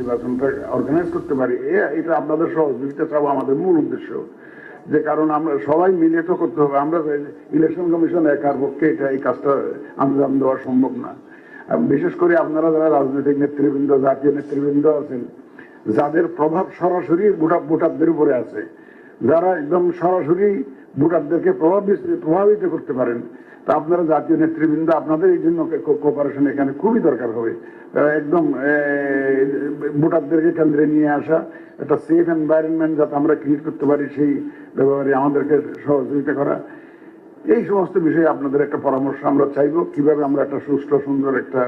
নির্বাচনটা অর্গানাইজ করতে পারি, এটা আপনাদের সহযোগিতা চাবো আমাদের মূল উদ্দেশ্য। যে কারণ আমরা সবাই মিলে তো করতে হবে, আমরা ইলেকশন কমিশন একার পক্ষে এটা এই কাজটা আঞ্জাম দেওয়া সম্ভব না। বিশেষ করে আপনারা যারা রাজনৈতিক নেতৃবৃন্দ, জাতীয় নেতৃবৃন্দ আছেন, যাদের প্রভাব সরাসরি ভোটারদের উপরে আছে, যারা একদম সরাসরি ভোটারদেরকে প্রভাবিত করতে পারেন, তা আপনারা জাতীয় নেতৃবৃন্দ, আপনাদের এই জন্য কোঅপারেশন এখানে খুবই দরকার হবে। একদম ভোটারদেরকে কেন্দ্রে নিয়ে আসা, একটা সেফ এনভায়রনমেন্ট যাতে আমরা ক্রিয়েট করতে পারি, সেই ব্যাপারে আমাদেরকে সহযোগিতা করা। এই সমস্ত বিষয়ে আপনাদের একটা পরামর্শ আমরা চাইব, কিভাবে আমরা একটা সুষ্ঠু সুন্দর একটা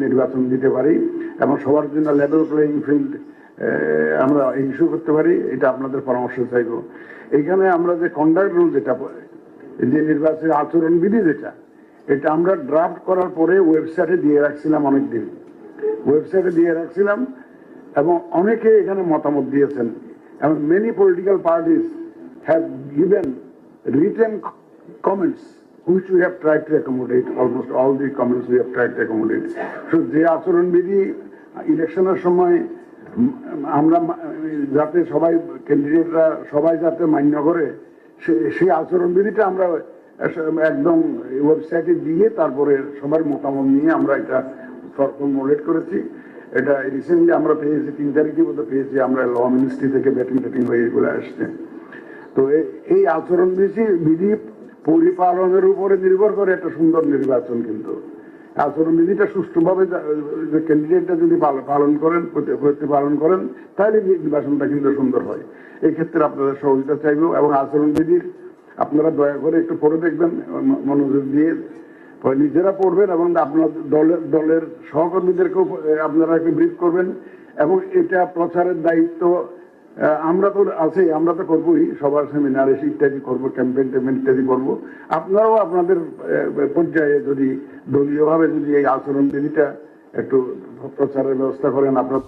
নির্বাচন দিতে পারি এবং সবার জন্য লেভেল প্লেইং ফিল্ড আমরা ইস্যু করতে পারি, এটা আপনাদের পরামর্শ চাইব। এইখানে আমরা যে কন্ডাক্ট রুল, যেটা যে নির্বাচনের আচরণবিধি, এটা আমরা ড্রাফট করার পরে ওয়েবসাইটে দিয়ে রাখছিলাম, অনেকদিন ওয়েবসাইটে দিয়ে রাখছিলাম এবং অনেকে এখানে মতামত দিয়েছেন এবং many political parties have given written comments which we have tried to accommodate. Almost all the comments we have tried to accommodate. So যে আচরণবিধি ইলেকশনের সময় আমরা যাতে সবাই ক্যান্ডিডেটরা সবাই যাতে মান্য করে, সেই আচরণবিধিটা আমরা একদম ওয়েবসাইটে দিয়ে তারপরে সবার মতামত নিয়ে আমরা এটা ফর্মুলেট করেছি। এটা রিসেন্টলি আমরা পেয়েছি, 3 তারিখে বোধ পেয়েছি আমরা, ল মিনিস্ট্রি থেকে ব্যাটিং হয়ে এগুলো আসছে। তো এই আচরণ বিধি পরিপালনের উপরে নির্ভর করে একটা সুন্দর নির্বাচন। কিন্তু আচরণবিধিটা সুষ্ঠুভাবে ক্যান্ডিডেটটা যদি পালন করেন তাহলে নির্বাচনটা কিন্তু সুন্দর হয়। এই ক্ষেত্রে আপনাদের সহযোগিতা চাইব এবং আচরণবিধির আপনারা দয়া করে একটু পড়ে দেখবেন, মনোযোগ দিয়ে নিজেরা পড়বেন এবং আপনার দলের সহকর্মীদেরকেও আপনারা একটু ব্রিফ করবেন। এবং এটা প্রচারের দায়িত্ব আমরা তো আছি, আমরা তো করবোই, সবার সেমিনার ইত্যাদি করবো, ক্যাম্পেইন ইত্যাদি করবো। আপনারাও আপনাদের পর্যায়ে যদি দলীয়ভাবে যদি এই আচরণবিধিটা একটু প্রচারের ব্যবস্থা করেন, আপনার